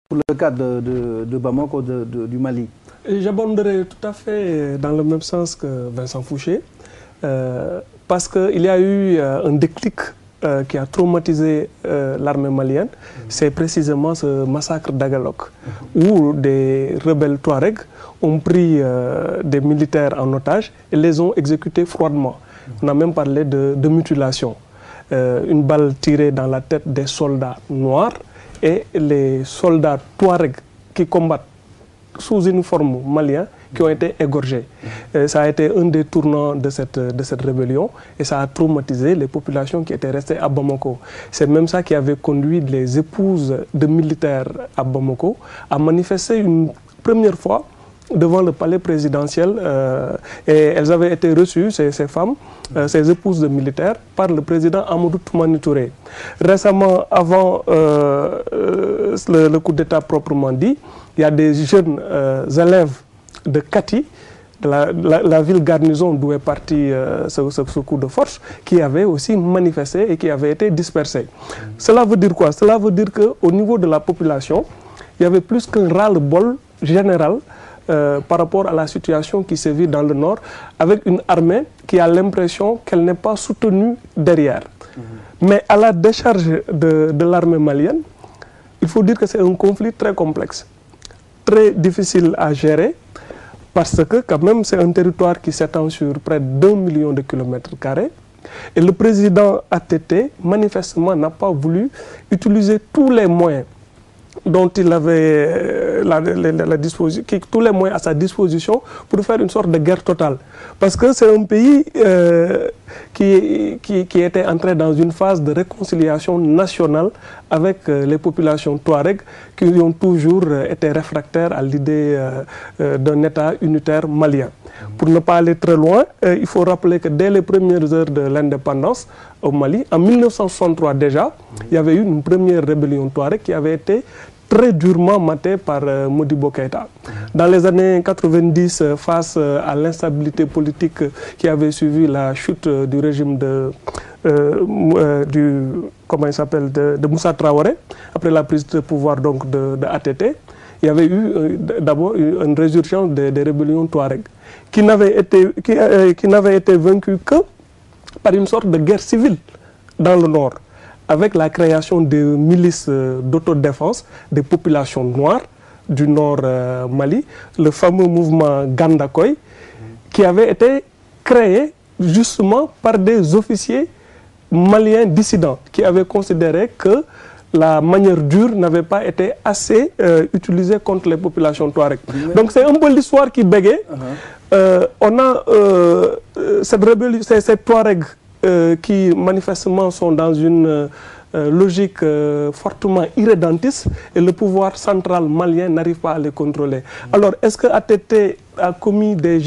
pour le cas de Bamako, du Mali? J'abonderai tout à fait dans le même sens que Vincent Fouché, parce qu'il y a eu un déclic qui a traumatisé l'armée malienne. C'est précisément ce massacre d'Agalok, où des rebelles Touaregs ont pris des militaires en otage et les ont exécutés froidement. On a même parlé de mutilation. Une balle tirée dans la tête des soldats noirs et les soldats Touaregs qui combattent sous uniforme malien qui ont été égorgés. Ça a été un des tournants de cette rébellion et ça a traumatisé les populations qui étaient restées à Bamako. C'est même ça qui avait conduit les épouses de militaires à Bamako à manifester une première fois devant le palais présidentiel et elles avaient été reçues, ces femmes, ces épouses de militaires, par le président Amadou Toumani Touré. Récemment, avant le coup d'État proprement dit, il y a des jeunes élèves de Kati, de la ville garnison d'où est parti ce coup de force, qui avaient aussi manifesté et qui avaient été dispersés. Cela veut dire quoi? Cela veut dire qu'au niveau de la population, il y avait plus qu'un ras-le-bol général par rapport à la situation qui se vit dans le nord, avec une armée qui a l'impression qu'elle n'est pas soutenue derrière. Mais à la décharge de l'armée malienne, il faut dire que c'est un conflit très complexe, très difficile à gérer, parce que quand même c'est un territoire qui s'étend sur près d'1 million de kilomètres carrés. Et le président ATT, manifestement, n'a pas voulu utiliser tous les moyens dont il avait tous les moyens à sa disposition pour faire une sorte de guerre totale. Parce que c'est un pays qui était entré dans une phase de réconciliation nationale avec les populations touareg qui ont toujours été réfractaires à l'idée d'un État unitaire malien. Pour ne pas aller très loin, il faut rappeler que dès les premières heures de l'indépendance au Mali, en 1963 déjà, il y avait eu une première rébellion touareg qui avait été très durement matée par Modibo Keïta. Dans les années 90, face à l'instabilité politique qui avait suivi la chute du régime de Moussa Traoré, après la prise de pouvoir donc de ATT, il y avait eu d'abord une résurgence des rébellions touareg qui n'avait été vaincue que par une sorte de guerre civile dans le nord, avec la création de milices d'autodéfense des populations noires du nord Mali, le fameux mouvement Gandakoy, qui avait été créé justement par des officiers maliens dissidents qui avaient considéré que la manière dure n'avait pas été assez utilisée contre les populations touareg. Donc c'est un peu l'histoire qui bégaye. On a cette rébellion, ces touaregs qui manifestement sont dans une logique fortement irrédentiste et le pouvoir central malien n'arrive pas à les contrôler. Alors, est-ce que ATT a commis des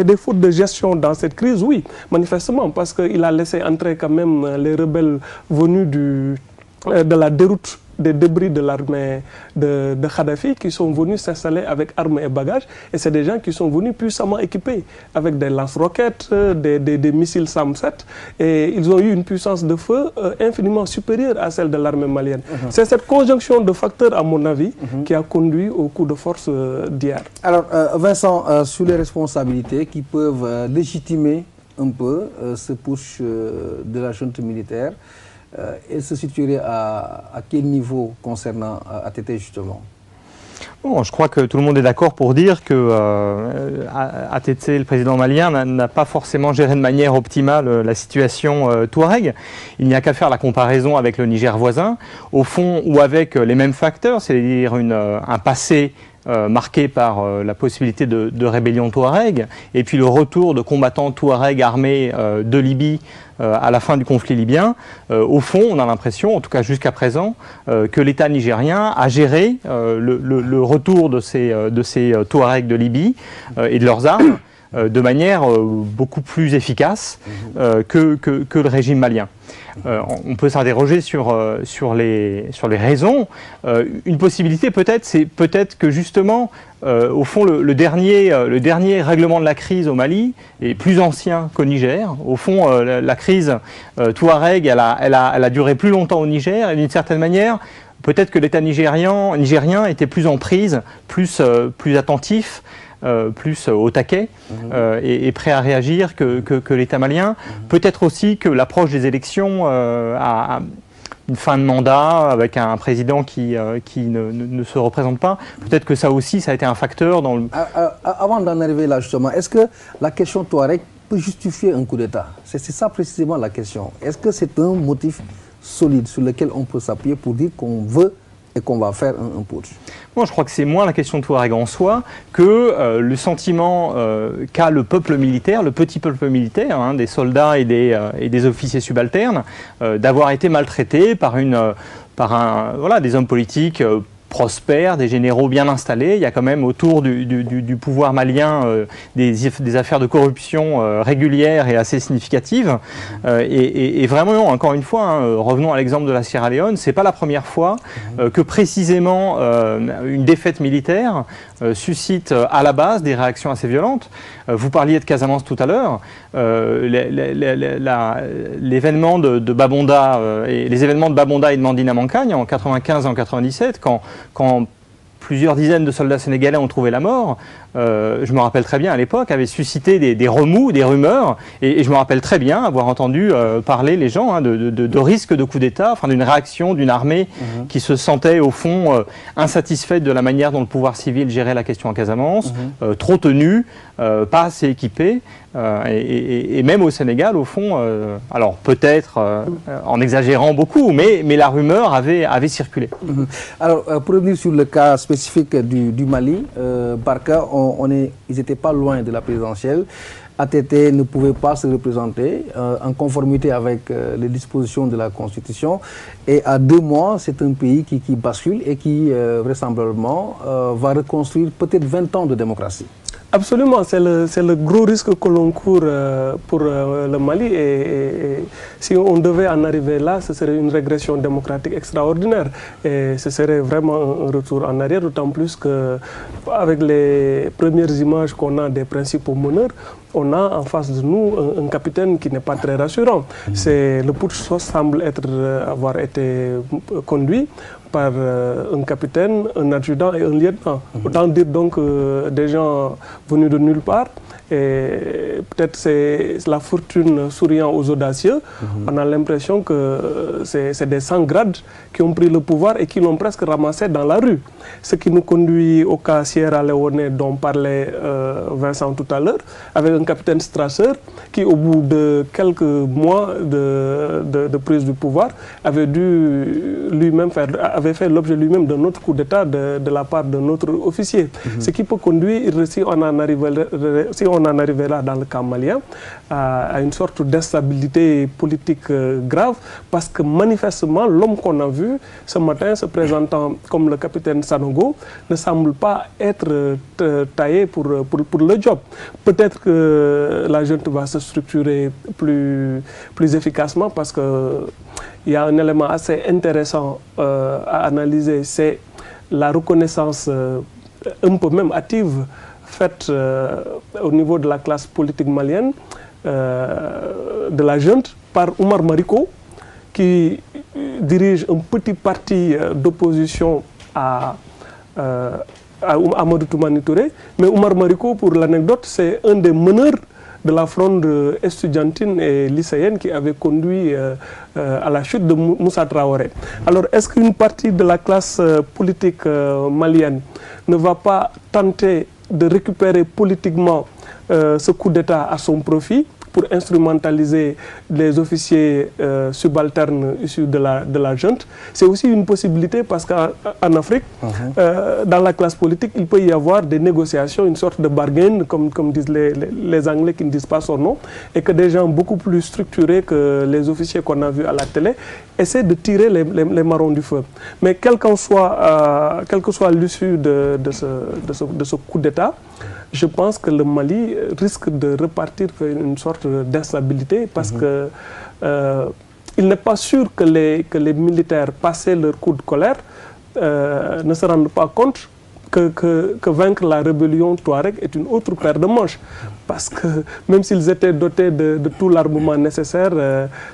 défauts de gestion dans cette crise? Oui, manifestement, parce qu'il a laissé entrer quand même les rebelles venus de la déroute des débris de l'armée de Kadhafi qui sont venus s'installer avec armes et bagages. Et c'est des gens qui sont venus puissamment équipés avec des lance-roquettes, des missiles SAM-7. Et ils ont eu une puissance de feu infiniment supérieure à celle de l'armée malienne. C'est cette conjonction de facteurs, à mon avis, qui a conduit au coup de force d'hier. Alors, Vincent, sur les responsabilités qui peuvent légitimer un peu ce push de la junte militaire, elle se situerait à quel niveau concernant ATT justement? Bon, je crois que tout le monde est d'accord pour dire que ATT, le président malien, n'a pas forcément géré de manière optimale la situation touareg. Il n'y a qu'à faire la comparaison avec le Niger voisin, au fond, ou avec les mêmes facteurs, c'est-à-dire un passé marqué par la possibilité de rébellion touareg, et puis le retour de combattants touareg armés de Libye à la fin du conflit libyen. Au fond, on a l'impression, en tout cas jusqu'à présent, que l'État nigérien a géré le retour de ces touaregs de Libye et de leurs armes de manière beaucoup plus efficace que le régime malien. On peut s'interroger sur les raisons. Une possibilité peut-être, c'est peut-être que justement, au fond, le dernier règlement de la crise au Mali est plus ancien qu'au Niger. Au fond, la crise touareg, elle a duré plus longtemps au Niger et d'une certaine manière, peut-être que l'État nigérien était plus en prise, plus attentif, plus au taquet et prêt à réagir que l'État malien. Peut-être aussi que l'approche des élections a une fin de mandat avec un président qui ne se représente pas. Peut-être que ça aussi, ça a été un facteur dans le... Avant d'en arriver là justement, est-ce que la question Touareg peut justifier un coup d'État? C'est ça précisément la question. Est-ce que c'est un motif solide sur lequel on peut s'appuyer pour dire qu'on veut et qu'on va faire un putsch? Moi, je crois que c'est moins la question de Touareg en soi que le sentiment qu'a le peuple militaire, le petit peuple militaire, hein, des soldats et des officiers subalternes, d'avoir été maltraités par des hommes politiques prospères, des généraux bien installés. Il y a quand même autour du pouvoir malien des affaires de corruption régulières et assez significatives. Et vraiment, encore une fois, hein, revenons à l'exemple de la Sierra Leone, c'est pas la première fois que précisément une défaite militaire suscite à la base des réactions assez violentes. Vous parliez de Casamance tout à l'heure. L'événement de Babonda et les événements de Babonda et de Mandina Mankagne en 95 et en 97, quand plusieurs dizaines de soldats sénégalais ont trouvé la mort, je me rappelle très bien à l'époque, avait suscité des remous, des rumeurs, et je me rappelle très bien avoir entendu parler les gens hein, de risques de coup d'État, enfin, d'une réaction d'une armée qui se sentait au fond insatisfaite de la manière dont le pouvoir civil gérait la question en Casamance, trop tenue, pas assez équipée, et même au Sénégal, au fond, alors peut-être en exagérant beaucoup, mais la rumeur avait circulé. Alors, pour revenir sur le cas spécifique du Mali, Barka, ils n'étaient pas loin de la présidentielle. ATT ne pouvait pas se représenter en conformité avec les dispositions de la Constitution. Et à 2 mois, c'est un pays qui bascule et qui, vraisemblablement, va reconstruire peut-être 20 ans de démocratie. Absolument, c'est le gros risque que l'on court pour le Mali et si on devait en arriver là, ce serait une régression démocratique extraordinaire et ce serait vraiment un retour en arrière, d'autant plus qu'avec les premières images qu'on a des principaux meneurs, on a en face de nous un capitaine qui n'est pas très rassurant. Le putsch semble avoir été conduit par un capitaine, un adjudant et un lieutenant. Autant dire donc des gens venus de nulle part. Et peut-être c'est la fortune souriant aux audacieux. On a l'impression que c'est des sans-grades qui ont pris le pouvoir et qui l'ont presque ramassé dans la rue. Ce qui nous conduit au cas Sierra Leone dont parlait Vincent tout à l'heure, avec un capitaine Strasser qui, au bout de quelques mois de prise du pouvoir, avait fait l'objet lui-même d'un autre coup d'État de la part d'un autre officier. Ce qui peut conduire, si on en arrivait là dans le camp malien, à une sorte d'instabilité politique grave, parce que manifestement, l'homme qu'on a vu ce matin se présentant comme le capitaine Sanogo ne semble pas être taillé pour le job. Peut-être que la junte va se structurer plus efficacement parce qu'il y a un élément assez intéressant à analyser, c'est la reconnaissance un peu même hâtive faite au niveau de la classe politique malienne, de la junte, par Oumar Mariko, qui dirige un petit parti d'opposition à Amadou Toumani Touré. Mais Oumar Mariko, pour l'anecdote, c'est un des meneurs de la fronde estudiantine et lycéenne qui avait conduit à la chute de Moussa Traoré. Alors, est-ce qu'une partie de la classe politique malienne ne va pas tenter de récupérer politiquement ce coup d'État à son profit pour instrumentaliser les officiers subalternes issus de la junte? C'est aussi une possibilité parce qu'en Afrique, dans la classe politique, il peut y avoir des négociations, une sorte de bargain, comme disent les Anglais qui ne disent pas son nom, et que des gens beaucoup plus structurés que les officiers qu'on a vus à la télé essaient de tirer les marrons du feu. Mais quelle que soit l'issue de ce coup d'État, je pense que le Mali risque de repartir vers une sorte d'instabilité parce que il n'est pas sûr que les militaires, passés leur coup de colère, ne se rendent pas compte que vaincre la rébellion Touareg est une autre paire de manches. Parce que même s'ils étaient dotés de tout l'armement nécessaire,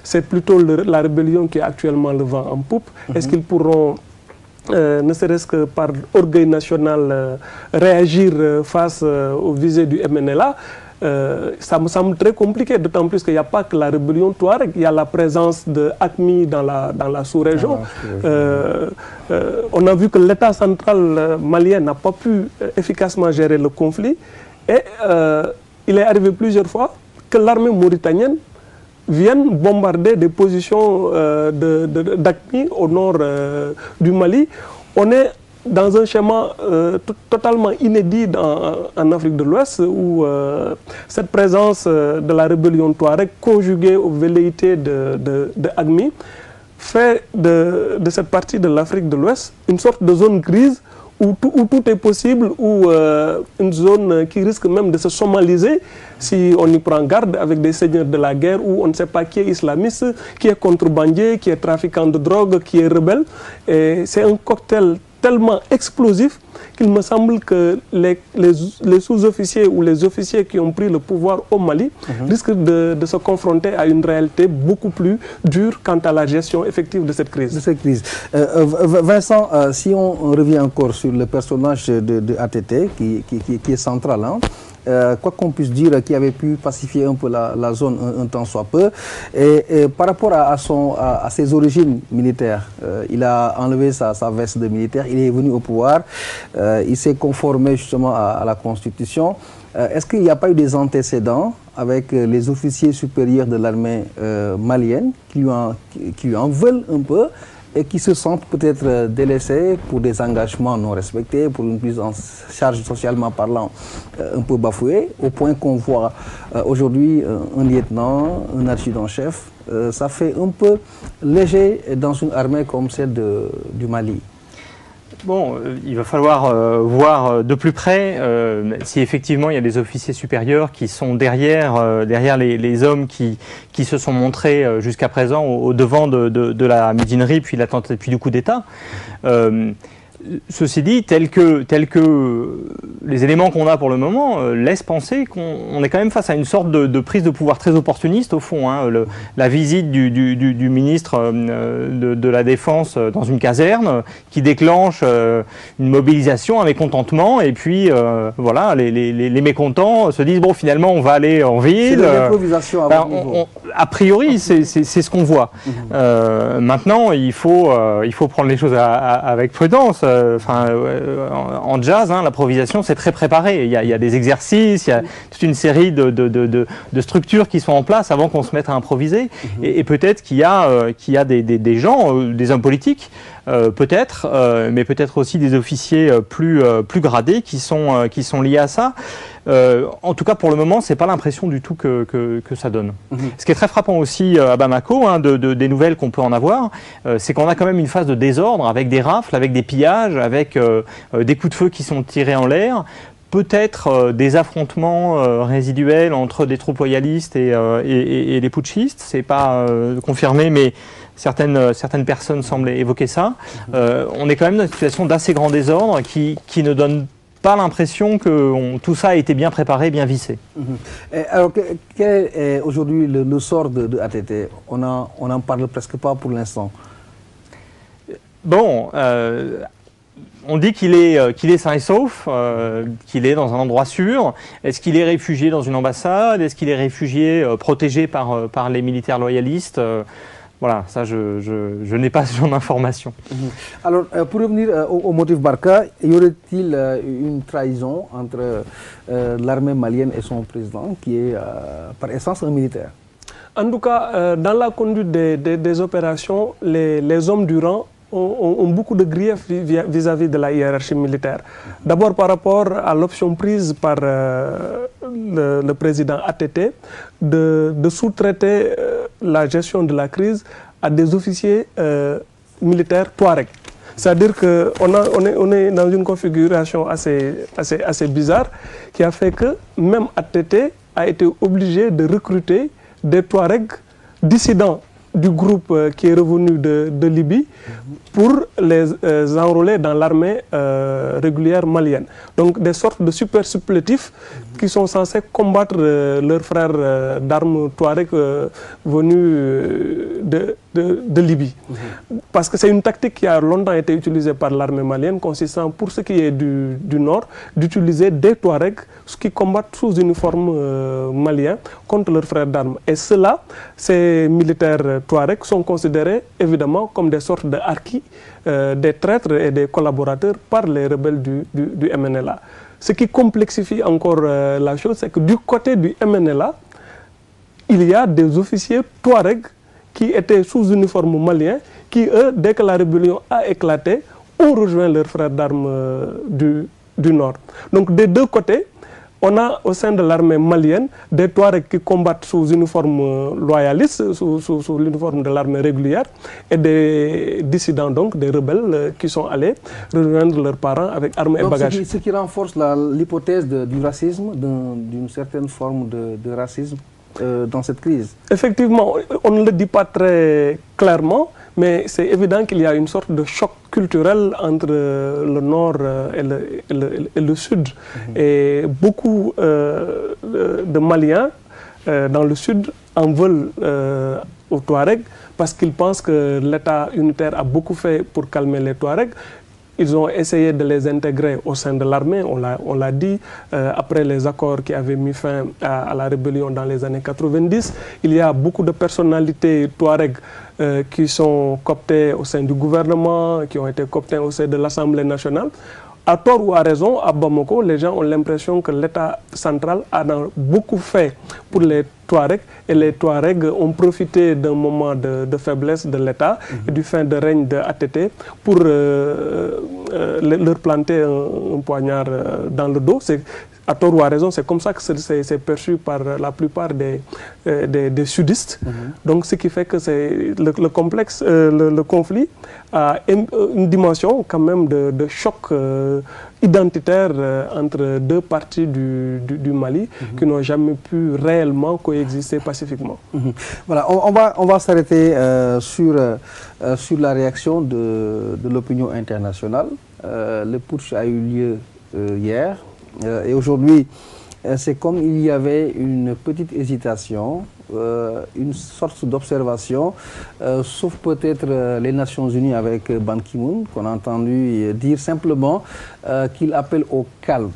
c'est plutôt la rébellion qui a actuellement le vent en poupe. Est-ce qu'ils pourront ne serait-ce que par orgueil national, réagir face aux visées du MNLA, ça me semble très compliqué, d'autant plus qu'il n'y a pas que la rébellion Touareg, il y a la présence de AQMI dans la sous-région. On a vu que l'État central malien n'a pas pu efficacement gérer le conflit et il est arrivé plusieurs fois que l'armée mauritanienne vienne bombarder des positions d'AQMI au nord du Mali. On est dans un schéma totalement inédit en Afrique de l'Ouest où cette présence de la rébellion Touareg conjuguée aux velléités de AQMI fait de cette partie de l'Afrique de l'Ouest une sorte de zone grise où tout est possible, où une zone qui risque même de se somaliser si on y prend garde avec des seigneurs de la guerre où on ne sait pas qui est islamiste, qui est contrebandier, qui est trafiquant de drogue, qui est rebelle. Et c'est un cocktail tellement explosif qu'il me semble que les sous-officiers ou les officiers qui ont pris le pouvoir au Mali risquent de se confronter à une réalité beaucoup plus dure quant à la gestion effective de cette crise. Vincent, si on revient encore sur le personnage de ATT, qui est central, hein, quoi qu'on puisse dire, qui avait pu pacifier un peu la zone un temps soit peu. Et par rapport à ses origines militaires, il a enlevé sa veste de militaire, il est venu au pouvoir, il s'est conformé justement à la Constitution. Est-ce qu'il n'y a pas eu des antécédents avec les officiers supérieurs de l'armée malienne qui lui en veulent un peu et qui se sentent peut-être délaissés pour des engagements non respectés, pour une prise en charge socialement parlant un peu bafouée, au point qu'on voit aujourd'hui un lieutenant, un adjudant-chef, ça fait un peu léger dans une armée comme celle du Mali. Bon, il va falloir voir de plus près si effectivement il y a des officiers supérieurs qui sont derrière les hommes qui se sont montrés jusqu'à présent au devant de la mutinerie puis du coup d'État. Ceci dit, tel que les éléments qu'on a pour le moment laissent penser qu'on est quand même face à une sorte de prise de pouvoir très opportuniste au fond. Hein. La visite du ministre de la Défense dans une caserne qui déclenche une mobilisation, un mécontentement, et puis voilà, les mécontents se disent bon, finalement on va aller en ville. C'est de l'improvisation à votre niveau. A priori, c'est ce qu'on voit. Maintenant, il faut prendre les choses avec prudence. En jazz, hein, l'improvisation, c'est très préparé. Il y a des exercices, il y a toute une série de structures qui sont en place avant qu'on se mette à improviser. Et peut-être qu'il y a des gens, des hommes politiques, peut-être, mais peut-être aussi des officiers plus gradés qui sont liés à ça. En tout cas, pour le moment, c'est pas l'impression du tout que ça donne. Ce qui est très frappant aussi à Bamako, hein, des nouvelles qu'on peut en avoir, c'est qu'on a quand même une phase de désordre avec des rafles, avec des pillages, avec des coups de feu qui sont tirés en l'air. Peut-être des affrontements résiduels entre des troupes loyalistes et les putschistes. C'est pas confirmé, mais certaines personnes semblent évoquer ça. On est quand même dans une situation d'assez grand désordre qui ne donne pas l'impression que tout ça a été bien préparé, bien vissé. Alors, quel est aujourd'hui le sort de ATT? On n'en parle presque pas pour l'instant. Bon, on dit qu'il est sain et sauf, qu'il est dans un endroit sûr. Est-ce qu'il est réfugié dans une ambassade? Est-ce qu'il est réfugié protégé par les militaires loyalistes? Voilà, ça je n'ai pas ce genre d'informations. Alors, pour revenir au motif Barka, y aurait-il une trahison entre l'armée malienne et son président, qui est par essence un militaire? En tout cas, dans la conduite des opérations, les hommes du rang ont beaucoup de griefs vis-à-vis de la hiérarchie militaire. D'abord par rapport à l'option prise par le président ATT de sous-traiter la gestion de la crise à des officiers militaires Touareg. C'est-à-dire qu'on est dans une configuration assez bizarre qui a fait que même ATT a été obligé de recruter des Touaregs dissidents du groupe qui est revenu de Libye pour les enrôler dans l'armée régulière malienne. Donc des sortes de super supplétifs qui sont censés combattre leurs frères d'armes touareg venus de Libye. Parce que c'est une tactique qui a longtemps été utilisée par l'armée malienne, consistant pour ce qui est du nord, d'utiliser des touaregs qui combattent sous uniforme malien contre leurs frères d'armes. Et cela, ces militaires touaregs sont considérés évidemment comme des sortes de harkis, des traîtres et des collaborateurs par les rebelles du MNLA. Ce qui complexifie encore la chose, c'est que du côté du MNLA, il y a des officiers touaregs qui étaient sous uniforme malien, qui eux, dès que la rébellion a éclaté, ont rejoint leurs frères d'armes du nord. Donc des deux côtés, on a au sein de l'armée malienne des Touaregs qui combattent sous uniforme loyaliste, sous l'uniforme de l'armée régulière, et des dissidents, donc des rebelles qui sont allés rejoindre leurs parents avec armes et bagages. Ce qui renforce l'hypothèse du racisme, d'une certaine forme de racisme dans cette crise. Effectivement, on ne le dit pas très clairement, mais c'est évident qu'il y a une sorte de choc culturel entre le nord et le sud. Et beaucoup de Maliens dans le sud en veulent aux Touaregs parce qu'ils pensent que l'État unitaire a beaucoup fait pour calmer les Touaregs. Ils ont essayé de les intégrer au sein de l'armée, on l'a dit, après les accords qui avaient mis fin à la rébellion dans les années 90. Il y a beaucoup de personnalités touaregs qui sont cooptées au sein du gouvernement, qui ont été cooptées au sein de l'Assemblée nationale. À tort ou à raison, à Bamako, les gens ont l'impression que l'État central a beaucoup fait pour les Touaregs et les Touaregs ont profité d'un moment de faiblesse de l'État et du fin de règne de ATT pour leur planter un poignard dans le dos. À tort ou à raison, c'est comme ça que c'est perçu par la plupart des sudistes. Donc, ce qui fait que le complexe, le conflit a une dimension quand même de choc identitaire entre deux parties du Mali qui n'ont jamais pu réellement coexister pacifiquement. Voilà, on va s'arrêter sur la réaction de l'opinion internationale. Le putsch a eu lieu hier. Et aujourd'hui, c'est comme il y avait une petite hésitation, une sorte d'observation, sauf peut-être les Nations Unies avec Ban Ki-moon, qu'on a entendu dire simplement qu'il appelle au calme.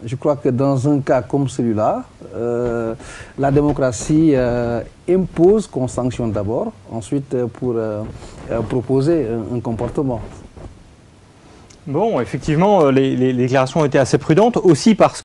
Je crois que dans un cas comme celui-là, la démocratie impose qu'on sanctionne d'abord, ensuite pour proposer un comportement. Bon, effectivement, les déclarations ont été assez prudentes, aussi parce